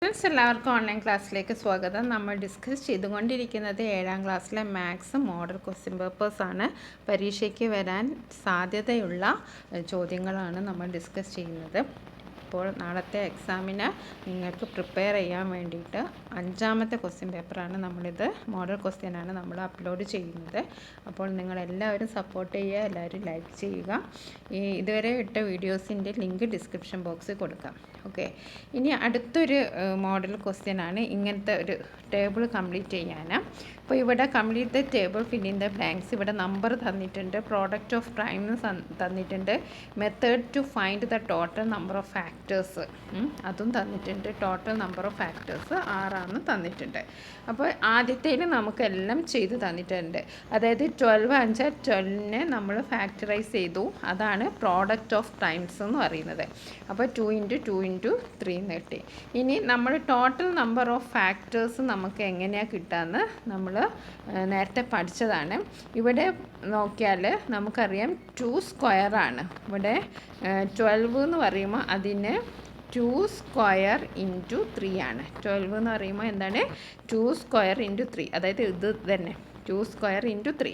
Friends എല്ലാവർക്കും online ക്ലാസ്സിലേക്ക് സ്വാഗതം. നമ്മൾ ഡിസ്കസ് ചെയ്തുകൊണ്ടിരിക്കുന്നത് 7ാം ക്ലാസ്സിലെ മാത്സ് മോഡൽ ക്വസ്റ്റ്യൻ പേപ്പേഴ്സാണ്. പരീക്ഷയ്ക്ക് വരാൻ സാധ്യതയുള്ള ചോദ്യങ്ങളാണ് നമ്മൾ ഡിസ്കസ് ചെയ്യുന്നത്. അപ്പോൾ നാളത്തെ എക്സാമിന് നിങ്ങൾക്ക് പ്രിപ്പയർ ചെയ്യാൻ വേണ്ടിയിട്ട് 5ാമത്തെ ക്വസ്റ്റ്യൻ പേപ്പറാണ് നമ്മളിത്. മോഡൽ ക്വസ്റ്റ്യനാണ് നമ്മൾ അപ്ലോഡ് ചെയ്യുന്നത്. അപ്പോൾ നിങ്ങളെല്ലാവരും സപ്പോർട്ട് ചെയ്യുക, എല്ലാവരും ലൈക്ക് ചെയ്യുക. ഇതുവരെ ഇട്ട വീഡിയോസിൻ്റെ ലിങ്ക് ഡിസ്ക്രിപ്ഷൻ ബോക്സിൽ കൊടുക്കാം. ഓക്കെ, ഇനി അടുത്തൊരു മോഡൽ ക്വസ്റ്റ്യനാണ്. ഇങ്ങനത്തെ ഒരു ടേബിൾ കംപ്ലീറ്റ് ചെയ്യാൻ. അപ്പോൾ ഇവിടെ complete the table fill in the blanks. ഇവിടെ നമ്പർ തന്നിട്ടുണ്ട്, പ്രോഡക്റ്റ് ഓഫ് പ്രൈംസ് തന്നിട്ടുണ്ട്, method to find the total number of factors അതും തന്നിട്ടുണ്ട്. ടോട്ടൽ നമ്പർ ഓഫ് ഫാക്ടേഴ്സ് 6 തന്നിട്ടുണ്ട്. അപ്പോൾ ആദ്യത്തേൽ നമുക്കെല്ലാം ചെയ്ത് തന്നിട്ടുണ്ട്. അതായത് 12 12നെ നമ്മൾ ഫാക്ടറൈസ് ചെയ്തു. അതാണ് പ്രോഡക്റ്റ് ഓഫ് പ്രൈംസ് എന്ന് പറയുന്നത്. അപ്പോൾ 2 × 2 × 3 എന്ന് കിട്ടി. ഇനി നമ്മൾ ടോട്ടൽ നമ്പർ ഓഫ് ഫാക്ടേഴ്സ് നമുക്ക് എങ്ങനെയാണ് കിട്ടുകയെന്ന് നമ്മൾ നേരത്തെ പഠിച്ചതാണ്. ഇവിടെ നോക്കിയാൽ നമുക്കറിയാം 2 സ്ക്വയറാണ്. ഇവിടെ 12 എന്ന് പറയുമ്പോൾ അതിന് 2 സ്ക്വയർ × 3 ആണ്. 12 എന്ന് പറയുമ്പോൾ എന്താണ്? 2 സ്ക്വയർ × 3, അതായത് ഇത് തന്നെ 2 സ്ക്വയർ × 3.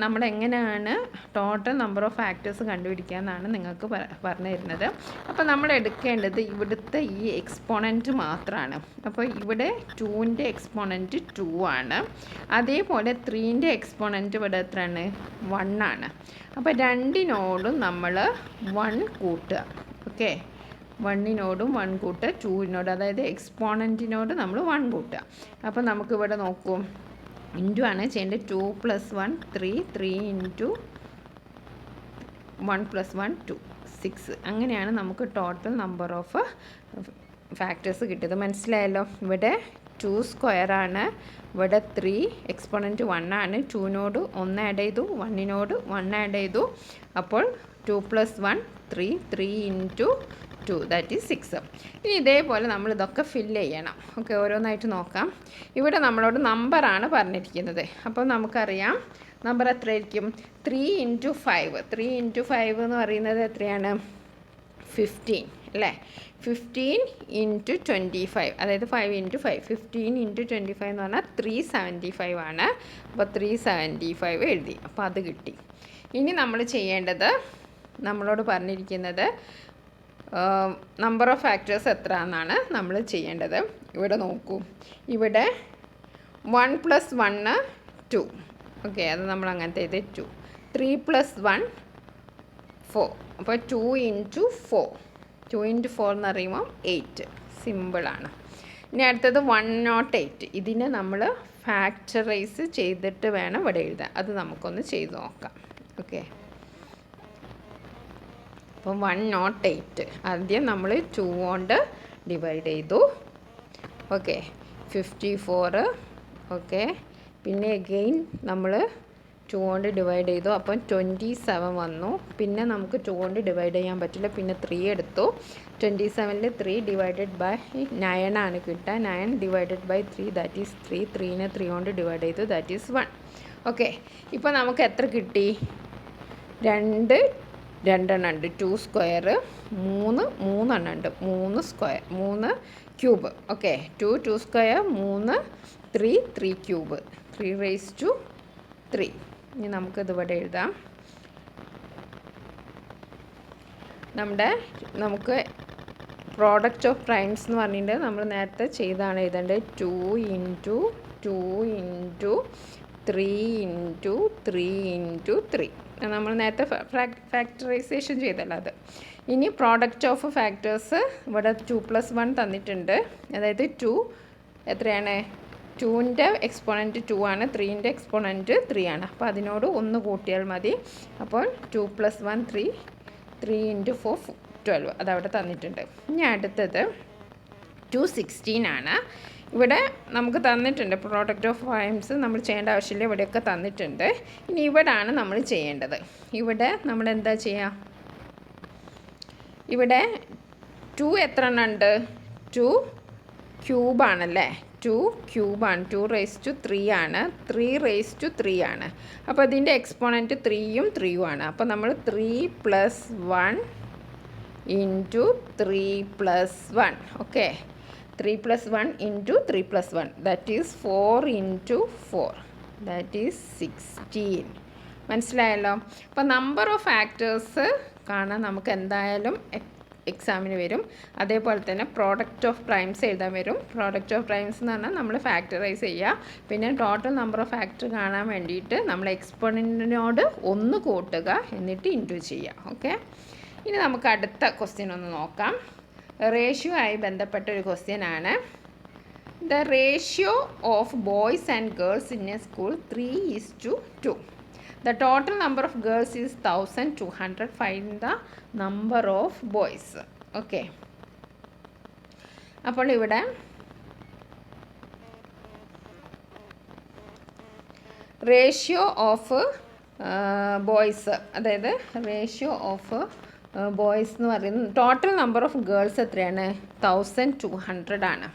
നമ്മൾ എങ്ങനെയാണ് ടോട്ടൽ നമ്പർ ഓഫ് ഫാക്ടേഴ്സ് കണ്ടുപിടിക്കുക എന്നാണ് നിങ്ങൾക്ക് പറഞ്ഞു തരുന്നത്. അപ്പോൾ നമ്മൾ എടുക്കേണ്ടത് ഇവിടുത്തെ ഈ എക്സ്പോണൻറ്റ് മാത്രമാണ്. അപ്പോൾ ഇവിടെ 2ൻ്റെ എക്സ്പോണൻറ്റ് 2 ആണ്. അതേപോലെ 3ൻ്റെ എക്സ്പോണൻറ്റ് ഇവിടെ എത്രയാണ്? 1 ആണ്. അപ്പോൾ രണ്ടിനോടും നമ്മൾ 1 കൂട്ടുക. ഓക്കെ, 1നോടും 1 കൂട്ടുക, 2നോട്, അതായത് എക്സ്പോണൻറ്റിനോട് നമ്മൾ 1 കൂട്ടുക. അപ്പോൾ നമുക്കിവിടെ നോക്കൂ, ഇൻറ്റു ആണ് ചെയ്യേണ്ടത്. 2 + 1 3, 3 × 1 + 1 2, 6. അങ്ങനെയാണ് നമുക്ക് ടോട്ടൽ നമ്പർ ഓഫ് ഫാക്ടേഴ്സ് കിട്ടിയത്. മനസ്സിലായല്ലോ? ഇവിടെ 2 സ്ക്വയറാണ്, ഇവിടെ 3 എക്സ്പോണൻറ്റ് 1 ആണ്. 2നോട് 1 ആഡ് ചെയ്തു, 1നോട് 1 ആഡ് ചെയ്തു. അപ്പോൾ 2 + 1 3, 3 × 2, ദാറ്റ് ഈസ് 6. ഇനി ഇതേപോലെ നമ്മൾ ഇതൊക്കെ ഫില്ല് ചെയ്യണം. ഓക്കെ, ഓരോന്നായിട്ട് നോക്കാം. ഇവിടെ നമ്മളോട് നമ്പറാണ് പറഞ്ഞിരിക്കുന്നത്. അപ്പോൾ നമുക്കറിയാം നമ്പർ എത്രയായിരിക്കും? 3 × 5. 3 × 5 എന്ന് പറയുന്നത് എത്രയാണ്? 15 അല്ലേ? 15 × 25, അതായത് 5 × 5. 15 × 25 എന്ന് പറഞ്ഞാൽ 375 ആണ്. അപ്പോൾ 375 എഴുതി. അപ്പോൾ അത് കിട്ടി. ഇനി നമ്മൾ ചെയ്യേണ്ടത്, നമ്മളോട് പറഞ്ഞിരിക്കുന്നത് നമ്പർ ഓഫ് ഫാക്ടേഴ്സ് എത്ര എന്നാണ് നമ്മൾ ചെയ്യേണ്ടത്. ഇവിടെ നോക്കൂ, ഇവിടെ 1 + 1 2. ഓക്കെ, അത് നമ്മൾ അങ്ങനത്തെ ഇത് 2. 3 + 1 4. അപ്പോൾ 2 × 4. 2 × 4 എന്ന് പറയുമ്പോൾ 8. സിമ്പിളാണ്. ഇനി അടുത്തത് 108. ഇതിനെ നമ്മൾ ഫാക്ടറൈസ് ചെയ്തിട്ട് വേണം ഇവിടെ എഴുതാൻ. അത് നമുക്കൊന്ന് ചെയ്ത് നോക്കാം. ഓക്കെ, അപ്പം 108 ആദ്യം നമ്മൾ 2 കൊണ്ട് ഡിവൈഡ് ചെയ്തു. ഓക്കെ, 54. ഓക്കെ, പിന്നെ അഗെയിൻ നമ്മൾ 2 കൊണ്ട് ഡിവൈഡ് ചെയ്തു. അപ്പം 27 വന്നു. പിന്നെ നമുക്ക് 2 കൊണ്ട് ഡിവൈഡ് ചെയ്യാൻ പറ്റില്ല, പിന്നെ 3 എടുത്തു. 27ൽ 3 / 9 ആണ് കിട്ടുക. 9 / 3, ദാറ്റ് ഈസ് 3. 3നെ 3 കൊണ്ട് ഡിവൈഡ് ചെയ്തു, ദാറ്റ് ഈസ് 1. ഓക്കെ, ഇപ്പോൾ നമുക്ക് എത്ര കിട്ടി? 2 എണ്ണം ഉണ്ട്. 2 സ്ക്വയർ, 3 എണ്ണം ഉണ്ട്. 3 square, 3 cube. Okay, 2 square, 3 3 cube, 3⁻3. ഇനി നമുക്കിത് ഇവിടെ എഴുതാം. നമുക്ക് പ്രോഡക്റ്റ് ഓഫ് പ്രൈംസ് എന്ന് പറഞ്ഞിട്ട് നമ്മൾ നേരത്തെ ചെയ്താണ് എഴുതേണ്ടത്. 2 × 2 × 3 × 3 × 3. നമ്മൾ നേരത്തെ ഫാക്ടറൈസേഷൻ ചെയ്തല്ലോ അത്. ഇനി പ്രോഡക്റ്റ് ഓഫ് ഫാക്ടേഴ്സ് ഇവിടെ 2 + 1 തന്നിട്ടുണ്ട്. അതായത് 2 എത്രയാണ്? 2ൻ്റെ എക്സ്പോണൻറ്റ് 2 ആണ്, 3ൻ്റെ എക്സ്പോണൻറ്റ് 3 ആണ്. അപ്പോൾ അതിനോട് 1 കൂട്ടിയാൽ മതി. അപ്പോൾ 2 + 1 3, 3 × 4 12. അതവിടെ തന്നിട്ടുണ്ട്. ഇനി അടുത്തത് 216 ആണ്. ഇവിടെ നമുക്ക് തന്നിട്ടുണ്ട് പ്രോഡക്റ്റ് ഓഫ് പ്രൈംസ്. നമ്മൾ ചെയ്യേണ്ട ആവശ്യമില്ല, ഇവിടെയൊക്കെ തന്നിട്ടുണ്ട്. ഇനി ഇവിടെയാണ് നമ്മൾ ചെയ്യേണ്ടത്. ഇവിടെ നമ്മൾ എന്താ ചെയ്യുക? ഇവിടെ 2 എത്ര എണ്ണം ഉണ്ട്? 2 ക്യൂബാണല്ലേ? 2 ക്യൂബാണ്. 2⁻³ ആണ്. 3⁻³ ആണ്. അപ്പോൾ ഇതിൻ്റെ എക്സ്പോണൻറ്റ് 3ഉം 3ഉം ആണ്. അപ്പോൾ നമ്മൾ 3 + 1 × 3 + 1. Okay, 3 plus 1 into 3 plus 1, that is 4 into 4, that is 16. മനസ്സിലായല്ലോ. അപ്പോൾ നമ്പർ ഓഫ് ഫാക്ടേഴ്സ് കാണാൻ നമുക്ക് എന്തായാലും എക്സാമിന് വരും. അതേപോലെ തന്നെ പ്രോഡക്റ്റ് ഓഫ് പ്രൈംസ് എഴുതാൻ വരും. പ്രോഡക്റ്റ് ഓഫ് പ്രൈംസ് എന്ന് പറഞ്ഞാൽ നമ്മൾ ഫാക്ടറൈസ് ചെയ്യുക. പിന്നെ ടോട്ടൽ നമ്പർ ഓഫ് ഫാക്ടർ കാണാൻ വേണ്ടിയിട്ട് നമ്മൾ എക്സ്പോണൻറ്റിനോട് 1 കൂട്ടുക, എന്നിട്ട് ഇൻറ്റു ചെയ്യുക. ഓക്കെ, ഇനി നമുക്ക് അടുത്ത ക്വസ്റ്റ്യൻ ഒന്ന് നോക്കാം. റേഷ്യോ ആയി ബന്ധപ്പെട്ട ഒരു ക്വസ്റ്റ്യൻ ആണ്. The ratio of boys and girls in A school 3:2. The total number of girls is 1200. Find the number of boys. Okay. അപ്പോൾ ഇവിടെ റേഷ്യോ ഓഫ് ബോയ്സ്, അതായത് റേഷ്യോ ഓഫ് ബോയ്സ് എന്ന് പറയുന്നത് ടോട്ടൽ നമ്പർ ഓഫ് ഗേൾസ് എത്രയാണ്? 1200 ആണ്.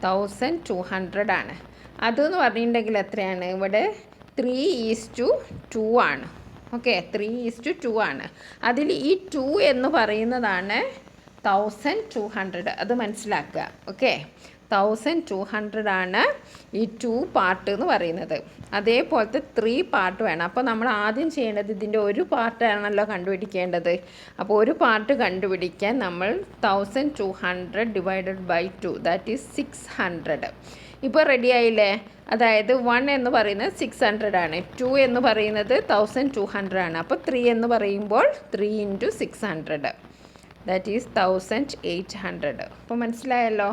1200 ആണ്. അതെന്ന് പറഞ്ഞിട്ടുണ്ടെങ്കിൽ എത്രയാണ്? ഇവിടെ 3:2 ആണ്. ഓക്കെ, 3:2 ആണ്. അതിൽ ഈ 2 എന്ന് പറയുന്നതാണ് 1200. അത് മനസ്സിലാക്കുക. ഓക്കെ, 1200 ആണ് ഈ 2 പാർട്ട് എന്ന് പറയുന്നത്. അതേപോലത്തെ 3 പാർട്ട് വേണം. അപ്പോൾ നമ്മൾ ആദ്യം ചെയ്യേണ്ടത് ഇതിൻ്റെ ഒരു പാർട്ടാണല്ലോ കണ്ടുപിടിക്കേണ്ടത്. അപ്പോൾ ഒരു പാർട്ട് കണ്ടുപിടിക്കാൻ നമ്മൾ 1200 ഡിവൈഡഡ് ബൈ 2, ദാറ്റ് ഈസ് 600. ഇപ്പോൾ റെഡി ആയില്ലേ? അതായത് 1 എന്ന് പറയുന്നത് 600 ആണ്, 2 എന്ന് പറയുന്നത് 1200 ആണ്. അപ്പോൾ 3 എന്ന് പറയുമ്പോൾ 3 into 600, ദാറ്റ് ഈസ് 1800. അപ്പോൾ മനസ്സിലായല്ലോ.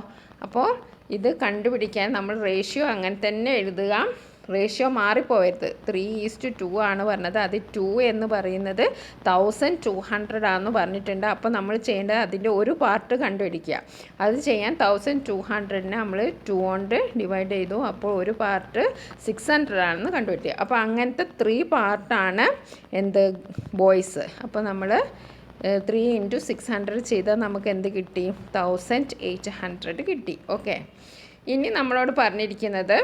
അപ്പോൾ ഇത് കണ്ടുപിടിക്കാൻ നമ്മൾ റേഷ്യോ അങ്ങനെ തന്നെ എഴുതുക. റേഷ്യോ മാറിപ്പോയത്. 3:2 ആണ് പറഞ്ഞത്, അത് 2 എന്ന് പറയുന്നത് 1200 ആണെന്ന് പറഞ്ഞിട്ടുണ്ട്. അപ്പോൾ നമ്മൾ ചെയ്യേണ്ടത് അതിൻ്റെ ഒരു പാർട്ട് കണ്ടുപിടിക്കുക. അത് ചെയ്യാൻ 1200നെ നമ്മൾ 2 കൊണ്ട് ഡിവൈഡ് ചെയ്തു. അപ്പോൾ ഒരു പാർട്ട് 600 ആണെന്ന് കണ്ടുപിടിക്കുക. അപ്പോൾ അങ്ങനത്തെ 3 പാർട്ടാണ് എന്ത്? ബോയ്സ്. അപ്പോൾ നമ്മൾ 3 into 600 ചെയ്താൽ നമുക്ക് എന്ത് കിട്ടി? 1800 കിട്ടി. ഓക്കെ, ഇനി നമ്മളോട് പറഞ്ഞിരിക്കുന്നത്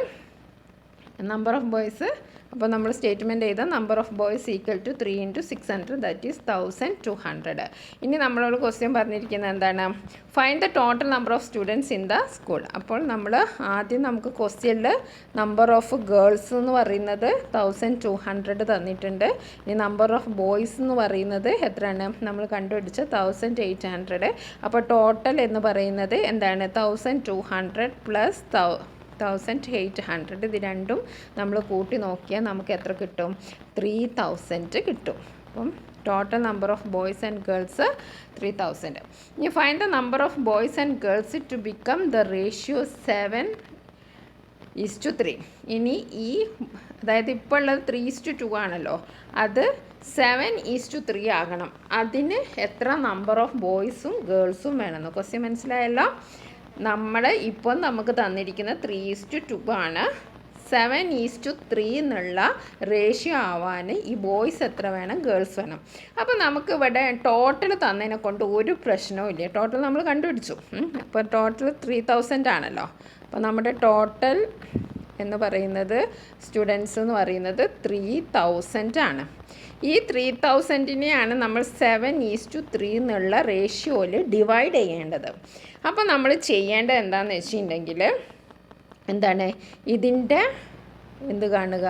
നമ്പർ ഓഫ് ബോയ്സ്. അപ്പോൾ നമ്മൾ സ്റ്റേറ്റ്മെൻറ്റ് ചെയ്താൽ number of boys equal to 3 into 600, that is 1200. ഇനി നമ്മളോട് ക്വസ്റ്റ്യൻ പറഞ്ഞിരിക്കുന്നത് എന്താണ്? Find the total number of students in the school. അപ്പോൾ നമ്മൾ ആദ്യം നമുക്ക് ക്വസ്റ്റ്യനിൽ നമ്പർ ഓഫ് ഗേൾസ് എന്ന് പറയുന്നത് 1200 തന്നിട്ടുണ്ട്. ഇനി നമ്പർ ഓഫ് ബോയ്സ് എന്ന് പറയുന്നത് എത്രയാണ്? നമ്മൾ കണ്ടുപിടിച്ച 1800. അപ്പോൾ ടോട്ടൽ എന്ന് പറയുന്നത് എന്താണ്? 1200 പ്ലസ് 1800. ഇത് രണ്ടും നമ്മൾ കൂട്ടി നോക്കിയാൽ നമുക്ക് എത്ര കിട്ടും? 3000 കിട്ടും. അപ്പം total number of boys and girls 3000. ഇനി find the number of boys and girls to become the ratio 7:3. ഇനി ഈ അതായത് ഇപ്പോൾ ഉള്ളത് 3:2 ആണല്ലോ, അത് 7:3 ആകണം. അതിന് എത്ര നമ്പർ ഓഫ് ബോയ്സും ഗേൾസും വേണമെന്ന് ക്വസ്റ്റ്യൻ മനസ്സിലായല്ലോ. ഇപ്പോൾ നമുക്ക് തന്നിരിക്കുന്ന 3:2 ആണ്. 7:3 എന്നുള്ള റേഷ്യോ ആവാൻ ഈ ബോയ്സ് എത്ര വേണം, ഗേൾസ് വേണം. അപ്പോൾ നമുക്ക് ഇവിടെ ടോട്ടൽ തന്നതിനെ കൊണ്ട് ഒരു പ്രശ്നവും ഇല്ല. ടോട്ടൽ നമ്മൾ കണ്ടുപിടിച്ചു. അപ്പോൾ ടോട്ടൽ 3000 ആണല്ലോ. അപ്പോൾ നമ്മുടെ ടോട്ടൽ എന്ന് പറയുന്നത് സ്റ്റുഡൻസ് എന്ന് പറയുന്നത് 3000 ആണ്. ഈ 3000നെയാണ് നമ്മൾ 7:3 എന്നുള്ള റേഷ്യോയിൽ ഡിവൈഡ് ചെയ്യേണ്ടത്. അപ്പോൾ നമ്മൾ ചെയ്യേണ്ടത് എന്താണെന്ന് വെച്ചിട്ടുണ്ടെങ്കിൽ എന്താണ്? ഇതിൻ്റെ എന്ത് കാണുക?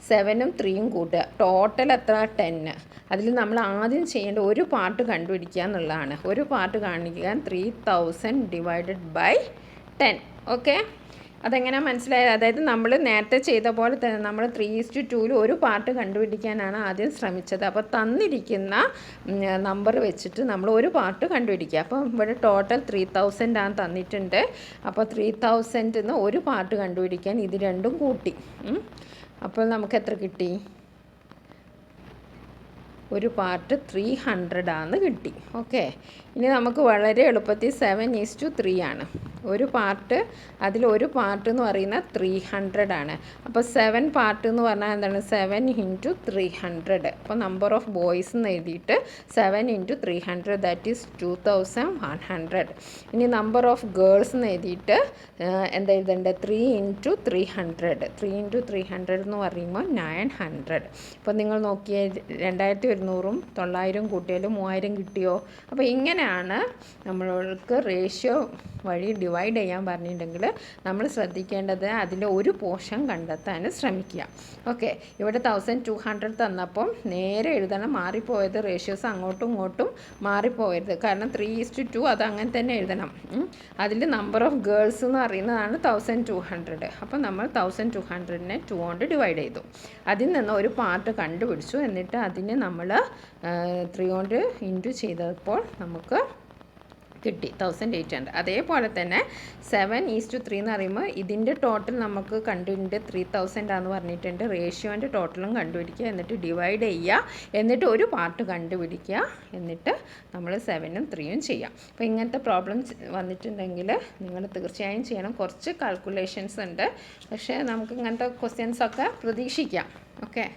7ഉം 3ഉം കൂട്ടുക. ടോട്ടൽ എത്ര? 10. അതിൽ നമ്മൾ ആദ്യം ചെയ്യേണ്ട ഒരു പാർട്ട് കണ്ടുപിടിക്കുക എന്നുള്ളതാണ്. ഒരു പാർട്ട് കാണിക്കാൻ 3000 ഡിവൈഡഡ് ബൈ 10. ഓക്കെ, അതെങ്ങനെയാണ് മനസ്സിലായത്? അതായത് നമ്മൾ നേരത്തെ ചെയ്ത പോലെ തന്നെ നമ്മൾ 3:2 ഒരു പാർട്ട് കണ്ടുപിടിക്കാനാണ് ആദ്യം ശ്രമിച്ചത്. അപ്പോൾ തന്നിരിക്കുന്ന നമ്പർ വെച്ചിട്ട് നമ്മൾ ഒരു പാർട്ട് കണ്ടുപിടിക്കുക. അപ്പോൾ ഇവിടെ ടോട്ടൽ 3000 ആണ് തന്നിട്ടുണ്ട്. അപ്പോൾ 3000 ഒരു പാർട്ട് കണ്ടുപിടിക്കാൻ ഇത് രണ്ടും കൂട്ടി. അപ്പോൾ നമുക്ക് എത്ര കിട്ടി? ഒരു പാർട്ട് 300 ആണെന്ന് കിട്ടി. ഓക്കെ, ഇനി നമുക്ക് വളരെ എളുപ്പത്തിൽ 7:3 ആണ് ഒരു പാർട്ട്. അതിലൊരു പാർട്ട് എന്ന് പറയുന്നത് 300 ആണ്. അപ്പോൾ 7 പാർട്ട് എന്ന് പറഞ്ഞാൽ എന്താണ്? 7 into 300. അപ്പോൾ നമ്പർ ഓഫ് ബോയ്സ് എന്ന് എഴുതിയിട്ട് 7 into 300, ദാറ്റ് ഈസ് 2100. ഇനി നമ്പർ ഓഫ് ഗേൾസ് എന്ന് എഴുതിയിട്ട് എന്താ എഴുതേണ്ടത്? 3 into 300. 3 into 300 എന്ന് പറയുമ്പോൾ 900. അപ്പോൾ നിങ്ങൾ നോക്കിയാൽ 2100ഉം 900 കൂട്ടിയാലും 3000 കിട്ടിയോ? അപ്പോൾ ഇങ്ങനെയാണ് നമ്മൾക്ക് റേഷ്യോ വഴി ഡിവൈഡ് ചെയ്യാൻ പറഞ്ഞിട്ടുണ്ടെങ്കിൽ നമ്മൾ ശ്രദ്ധിക്കേണ്ടത് അതിൻ്റെ ഒരു പോർഷൻ കണ്ടെത്താൻ ശ്രമിക്കുക. ഓക്കെ, ഇവിടെ 1200 തന്നപ്പം നേരെ എഴുതണം. മാറിപ്പോയത് റേഷ്യോസ് അങ്ങോട്ടും ഇങ്ങോട്ടും മാറിപ്പോയത്. കാരണം 3:2 അത് അങ്ങനെ തന്നെ എഴുതണം. അതിൽ നമ്പർ ഓഫ് ഗേൾസ് എന്ന് പറയുന്നതാണ് 1200. അപ്പം നമ്മൾ 1200നെ 2 കൊണ്ട് ഡിവൈഡ് ചെയ്തു. അതിൽ നിന്ന് ഒരു പാർട്ട് കണ്ടുപിടിച്ചു. എന്നിട്ട് അതിനെ നമ്മൾ 3 കൊണ്ട് ഇൻറ്റു ചെയ്തപ്പോൾ നമുക്ക് കിട്ടി 1800. അതേപോലെ തന്നെ 7:3 എന്ന് പറയുമ്പോൾ ഇതിൻ്റെ ടോട്ടൽ നമുക്ക് കണ്ടിട്ടുണ്ട് 3000 ആണെന്ന് പറഞ്ഞിട്ടുണ്ട്. റേഷ്യോൻ്റെ ടോട്ടലും കണ്ടുപിടിക്കുക, എന്നിട്ട് ഡിവൈഡ് ചെയ്യുക, എന്നിട്ട് ഒരു പാർട്ട് കണ്ടുപിടിക്കുക, എന്നിട്ട് നമ്മൾ 7ഉം 3ഉം ചെയ്യാം. അപ്പോൾ ഇങ്ങനത്തെ പ്രോബ്ലംസ് വന്നിട്ടുണ്ടെങ്കിൽ നിങ്ങൾ തീർച്ചയായും ചെയ്യണം. കുറച്ച് കാൽക്കുലേഷൻസ് ഉണ്ട്, പക്ഷേ നമുക്ക് ഇങ്ങനത്തെ ക്വസ്റ്റ്യൻസൊക്കെ പ്രതീക്ഷിക്കാം. ഓക്കെ.